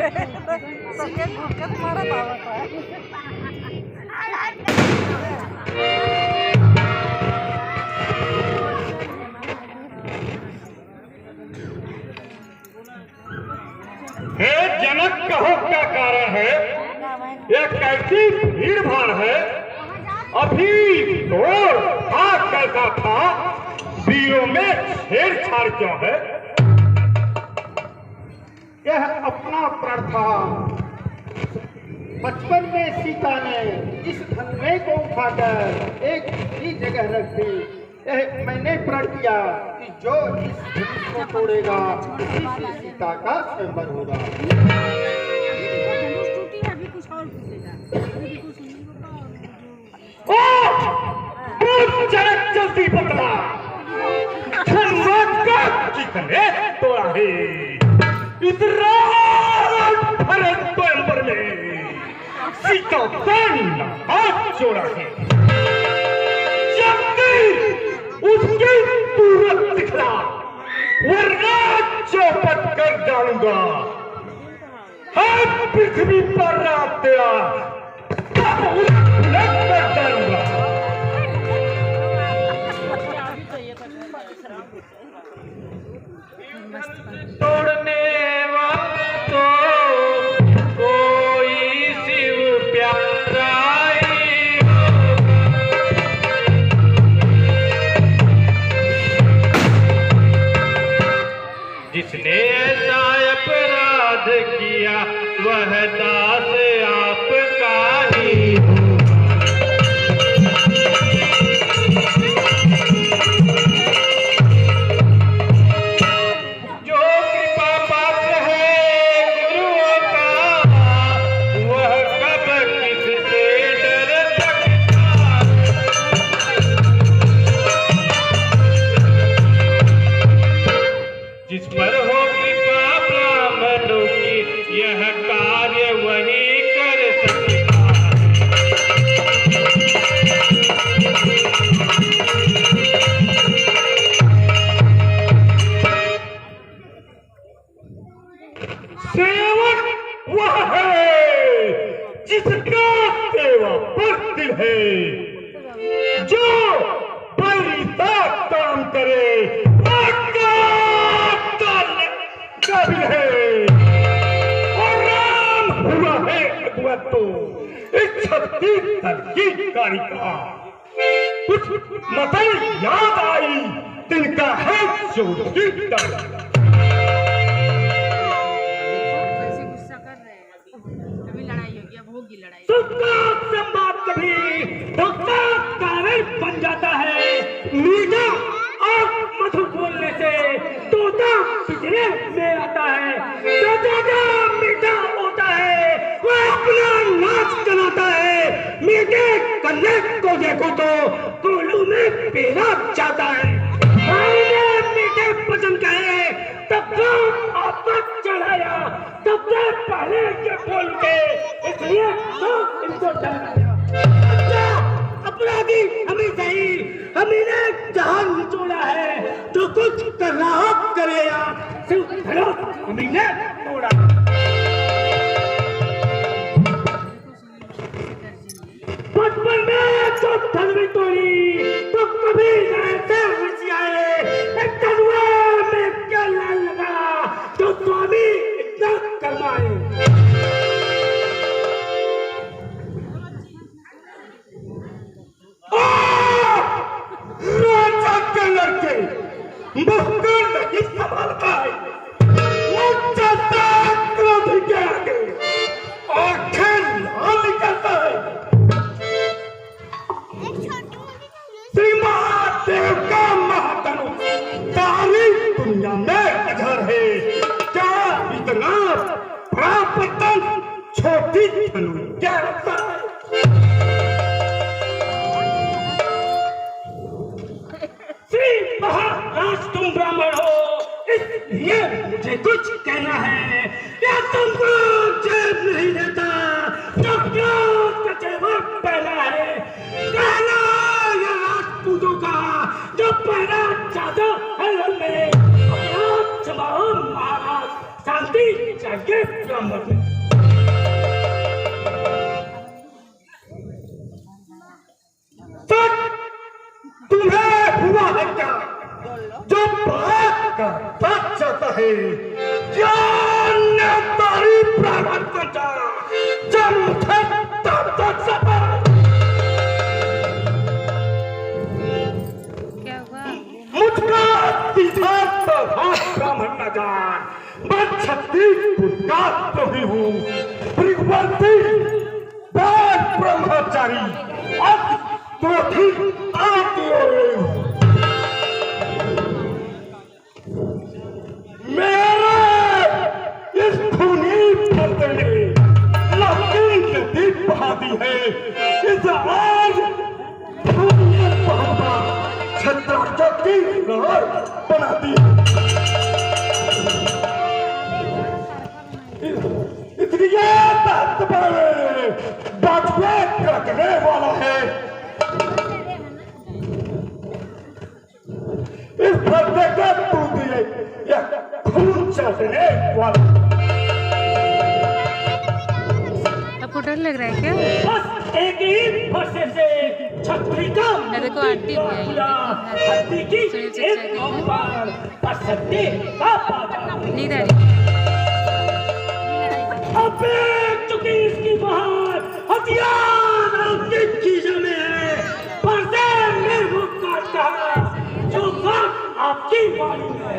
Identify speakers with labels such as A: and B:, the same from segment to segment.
A: सगळे घोकत मारत आहोत.
B: हे जनक, कहो क्या कारण है? यह कैसी भीड़ भाड़ है? अभी दौर था कैसा था, वीरों में छेड़छाड़ क्यों है?
C: यह अपना प्रण था। बचपन में सीता ने इस धनुए को उठाकर एक दूसरी जगह रख दी। यह मैंने प्रण किया कि जो इस धनुष को तोड़ेगा उसी से सीता का स्वयंवर होगा।
B: जल्दी बतला, कितने तोड़ा है इस स्वयंवर में? सीता हाथ जोड़ा है, उसकी सूरत दिखला, वरना चौपट कर डालूंगा। हर पृथ्वी पर रात तेरा कर डालूंगा। तोड़ने वाला तो कोई शिव प्यारा जिसने ऐसा अपराध किया वह दास आपका ही हो। जो कृपा पात्र है गुरुओं का वह कब किससे डर सकता। जिस पर हो कृपा ब्राह्मणों की यह कार्य वही कर सकता। सेवक वह है जिसका सेवा पर दिल है, जो बड़ी साथ काम करे काबिल है। और राम हुआ है अगुआ तो इस छत्तीसगढ़ की कारिका। कुछ मतल याद आई तिनका है जो कभी बन जाता है। मीठा और मधुर बोलने से तोता पिंजरे में आता है। तोता मीठा होता है, वह अपना नाच चलाता है। मीठे कन्ने को देखो तो कोलू में पेरा जाता है। मीठे पसंद कहे तब तो आपका चढ़ाया, तब से पहले के बोल के, इसलिए तो इनको चढ़ाया। अपराधी हमें सही, हमें जहां निचोड़ा है तो कुछ करना करे या सिर्फ हमने तोड़ा। बचपन में तो धनवी तोड़ी तो कभी ऐसे आए। धनुआ में क्या लाल लगा तो स्वामी इतना करवाए। लड़के मुस्कुर नहीं संभाल पाए, वो जाता क्रोध के आगे आंखें लाल निकलता है। श्री महादेव का महाधनुष सारी दुनिया में अजर है। क्या इतना बड़ा पतन छोटी धनुष क्या होता है? महाराज तुम ब्राह्मण हो, इसलिए मुझे कुछ कहना है। या तुमको जेब नहीं देता तो क्या पहना है? कहना या राजपूतों का जो पहना ज्यादा है में महाराज शांति शांति चाहिए ब्राह्मण में। तुम्हें हुआ है क्या जो बात का बात चाहता है? क्या तारी ब्राह्मण को जाना जन्म
A: क्या हुआ?
B: मुझका सीधा ब्राह्मण न जान, मैं छत्तीसपुर का द्रोही हूँ, भृगुवंशी ब्रह्मचारी, अब तो ठीक आती हो। मेरे इस खूनी फर्द ने लहकी नदी बहा दी है, इस आज खूनी बहावा छत्राचा की नहर बना दी। इसलिए बाजवे कटने वाला है, इस फर्दे के दूध दिए या खून चढ़ने वाला।
A: आपको डर लग रहा है क्या?
B: बस एक ही फरसे से छतरी का
A: देखो आंटी भी आई,
B: हड्डी की एक औपार और सत्ते का पाता।
A: नींद आ रही है।
B: अब चुकी इसकी बहार हथियार आपकी चीजों में है, पर्दे में वो काटता है जो बात आपकी वाली है।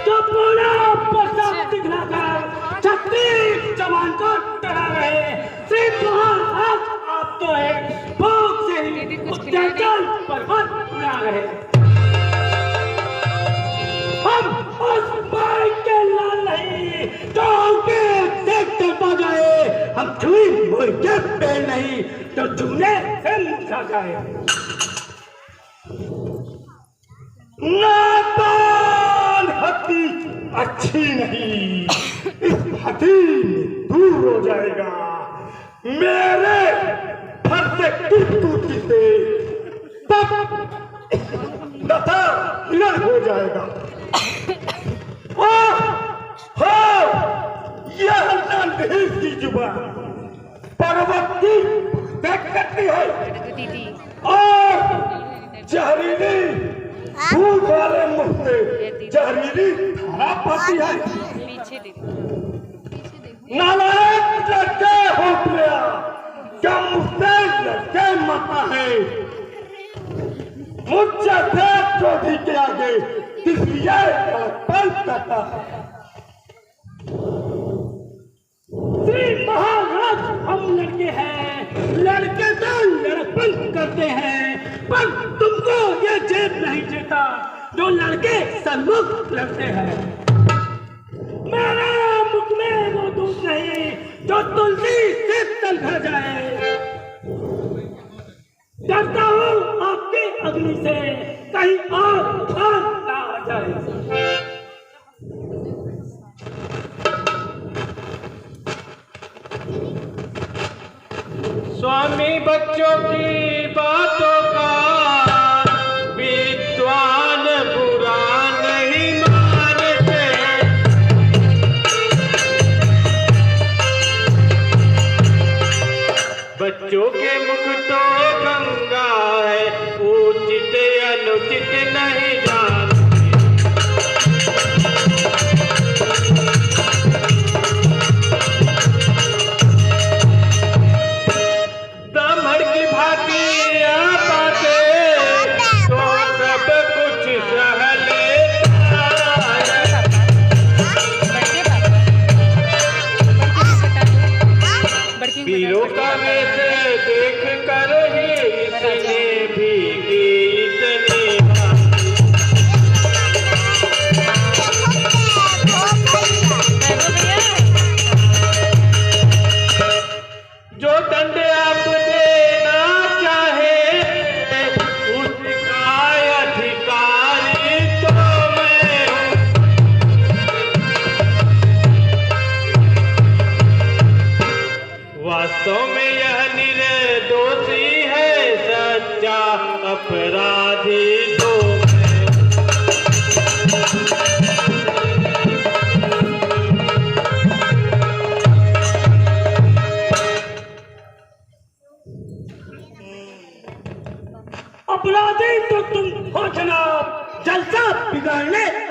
B: तो पूरा प्रसाद दिखलाकर छत्तीस जवान को डरा रहे, सिर्फ आप तो है भूख से ही उत्तेजन पर मत उड़ा रहे। हम उस भाई के लाल नहीं गाँव के देखते पा जाए, हम छुई मुर्गे पे नहीं तो चूने से मुझा जाए। नादान हड्डी अच्छी नहीं, इस हड्डी दूर हो जाएगा मेरे फर्दे की टूटी से, तब नथा हिलन हो जाएगा। यह नन्ही की जुबान पर्वती देख करती है
A: दीदी
B: और जहरीली फूल वाले मुंह से जहरीली धारा पाती है।
A: पीछे दीदी
B: नालायक लड़के हो गया, क्या मुझसे लड़के मरता है? मुझसे चौधरी के आगे इसलिए पल करता है। श्री महाराज हम लड़के हैं, लड़के तो लड़कपन करते हैं, पर तुमको ये जेब नहीं देता जो लड़के सन्मुख लड़ते हैं। मेरे मुख में वो दूध नहीं जो तुलसी से तल भर जाए। डरता हूँ आपकी अग्नि से कहीं और ना आ जाए।
D: स्वामी बच्चों की बातों का विद्वान बुरा नहीं मानते, बच्चों के मुख तो गंगा है, उचित अनुचित नहीं जानते। ब्राह्मण की भांति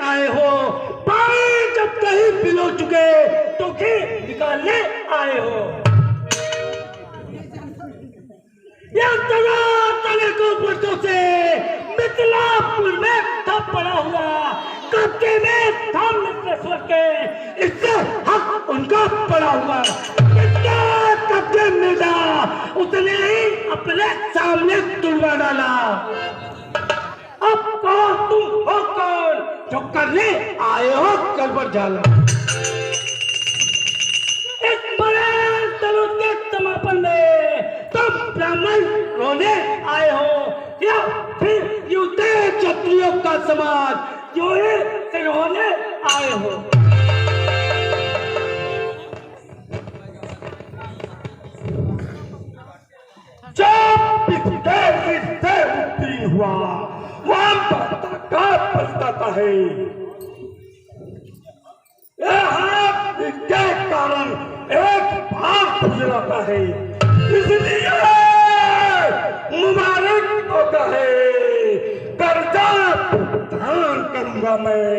B: आए हो, पानी जब कहीं पिलो चुके तो घी निकालने आए हो। यह तने को बरसों से मिथिलापुर में था पड़ा हुआ, कब्जे में था मित्रेश्वर के, इससे हक उनका पड़ा हुआ। किसके कब्जे में था उसने ही अपने सामने तुड़वा डाला। अब कौन तुम हो, कौन जो करने आए हो गड़बड़ झाला। इस बड़े तरुण के समापन में तुम ब्राह्मण रोने आए हो या फिर युद्ध क्षत्रियों का समाज जो से रोने आए हो। जब इससे उत्तीर्ण हुआ वहां का पछताता है। इसके कारण एक भाग गुजराता है, इसलिए मुबारक होता है। कर्जा भुगतान करूंगा मैं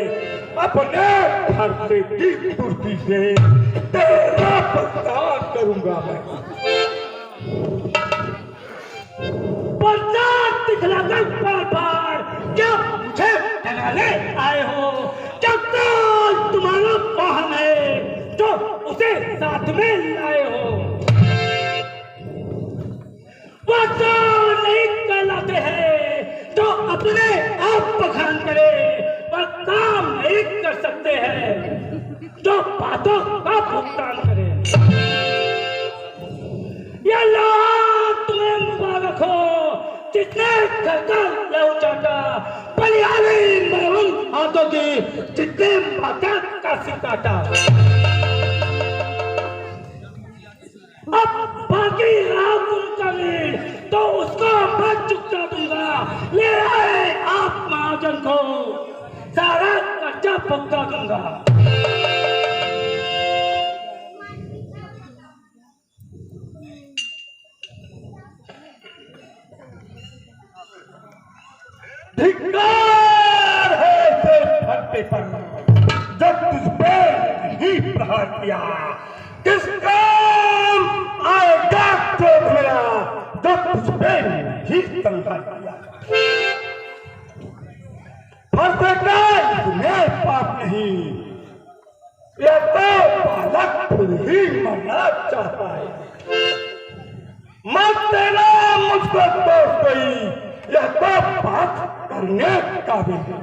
B: अपने खर्चे की पूर्ति से, तेरा भुगतान करूंगा मैं। दिखलाकर बार क्या मुझे डराने आए हो? जब तक तुम्हारा वाहन है तो उसे साथ में लाए हो। वो तो नहीं कहलाते हैं जो अपने आप बखान करे, और काम नहीं कर सकते हैं जो बातों का भुगतान करे। ये लोग तुम्हें मुबारक हो जिसने घर का लहू चाटा, बलियारी मरहूम हाथों की जिसने माता का सिर काटा। अब बाकी रहा तुमका वीर तो उसको मैं चुकता दूंगा। ले आए आप महाजन को, सारा कर्जा भुगता दूंगा। धिक्कार है तेरे फटे पर जब तुझ पे ही प्रहार किया। किस काम आएगा तो मेरा जब तुझ पे ही तलवार किया। तुम्हें पाप नहीं, यह तो बालक खुद ही मरना चाहता है। मत देना मुझको दोस्त कोई, यह तो बात करने काबिल है।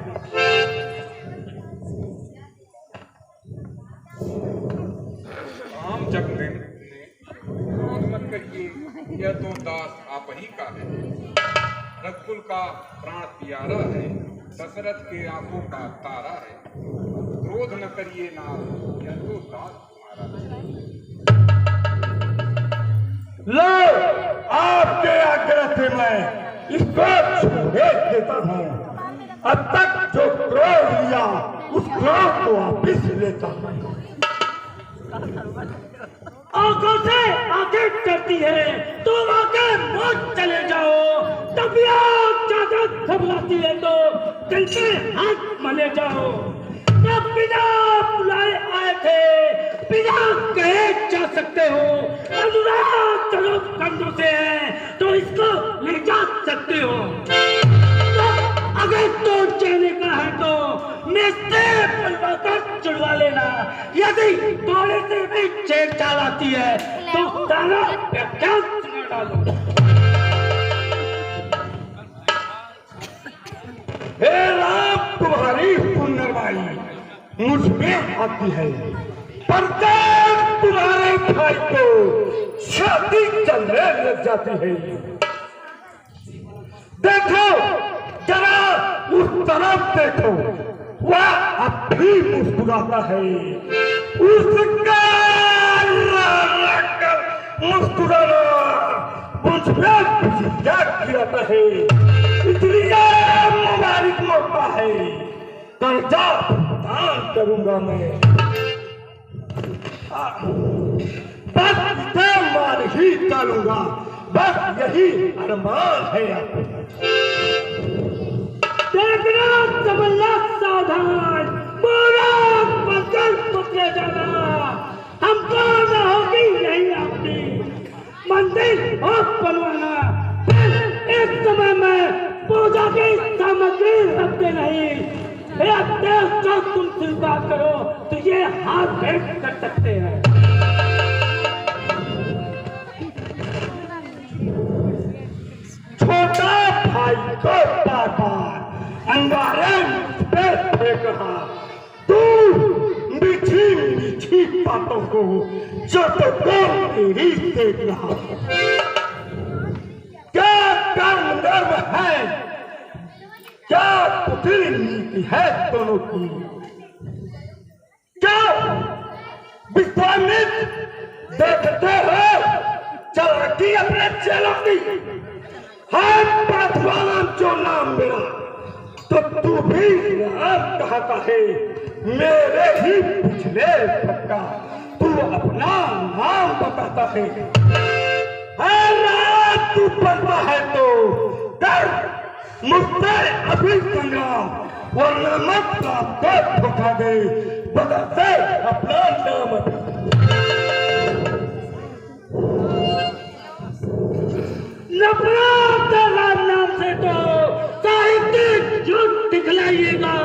E: राम जब ने क्रोध मत करिए, यह तो दास आप ही का है। रघुकुल का प्राण प्यारा है, दशरथ के आंखों का तारा है। क्रोध न करिए नाथ, यह तो दास तुम्हारा है।
B: लो आपके आग्रह से मैं इसको छोड़े देता हूँ। अब तक जो क्रोध लिया उस क्रोध को वापिस लेता हूँ। आंखों से आंखें करती है तो आगे मत चले जाओ। तबीयत ज्यादा घबराती है तो दिल से हाथ मले जाओ। जब बिना बुलाए आए थे बिना कहे जा सकते हो। अनुराग चलो कंधों से है तो इसको ले जा सकते हो। तो अगर तो जाने का है तो मेरे पलवा कर चुड़वा लेना। यदि थोड़े से भी चेक चाल आती है तो सारा व्याख्यान सुना डालो। हे राम, तुम्हारी पुण्यवाणी मुझ में आती है, पर जब तुम्हारे भाई को शादी चलने लग जाती है। देखो जरा उस तरफ देखो, वह अब भी मुस्कुराता है। उसका मुस्कुराना मुझ में गिराता है, इसलिए मुबारक मौका है। कर्जा भुगतान करूंगा मैं, बस इसे मार ही डालूंगा। बस यही अरमान है। देखना समझना सावधान, बात करो तो ये हाथ भेंट कर सकते हैं। छोटा भाई को बार अंगारे पे फेंक रहा, तू मीठी मीठी बातों को जो तो तेरी देख रहा। क्या कर्म धर्म है, क्या कुटिल नीति है दोनों की। क्या विश्वामित्र देखते हो चल रखी अपने चेलों की, है पाठवान जो नाम मेरा, तो तू भी राम कहता है मेरे ही पिछले पक्का, तू अपना नाम बताता है रात तू बनता है तो कर मुझसे अभी संग्राम, वरना मत का धोखा दे, बता से अपना नाम। नफरत राम नाम से तो साहित्यिक युद्ध दिखलाइएगा,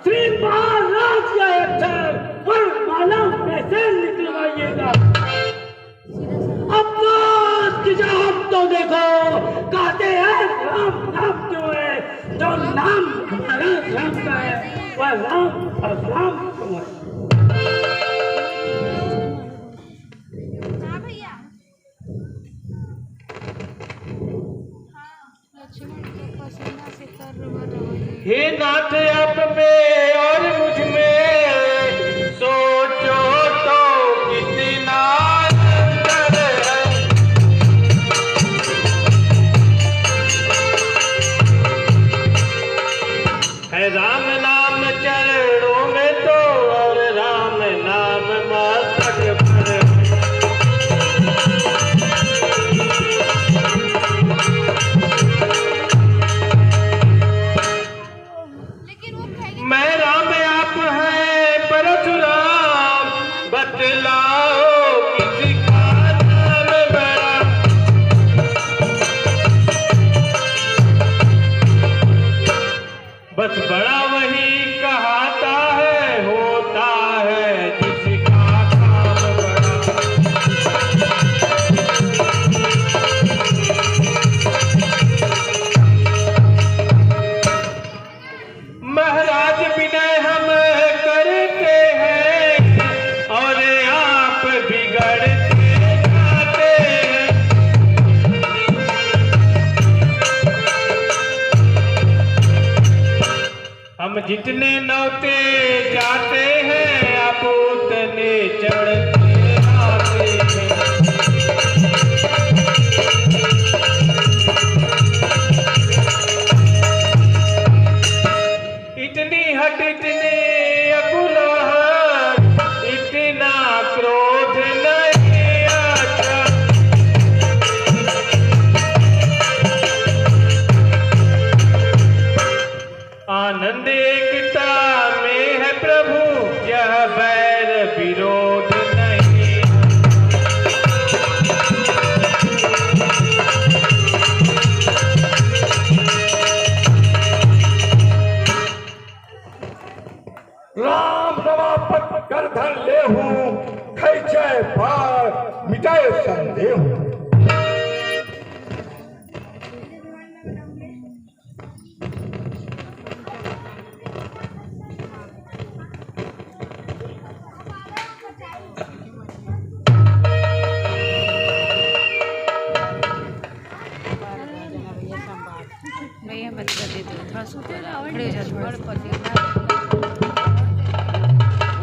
B: श्री महाराज या अक्षर और माला कैसे निकलवाइएगा। अब तो देखो कहते हैं राम नाम क्यों है, जो नाम हमारा राम का है वह राम और राम क्यों है।
D: हे नाथ आप में और मुझ में सोचो तो कितना अंतर है राम नाम चरणों में तो और राम नाम मस्तक पर। मैं राम आप है परशुराम, बतलाओ किसका नाम बड़ा। बस बड़ा वही कहता है, होता है जिसका काम बड़ा। महाराज विनय हम करते हैं और आप बिगड़ते जाते हैं। हम जितने नौते जाते हैं आप उतने चढ़ते आते हैं। इतनी हट इतनी अकुलाहट, इतना क्रोध नहीं आता। आनंद एकता में है प्रभु, यह बैर विरोध नहीं।
B: राम रमापत करधर ले हूँ, खैचे पार मिटाए संदेह।
A: भैया बच्चा दे दो थोड़ा सा खड़े हो जाओ थोड़ा सा।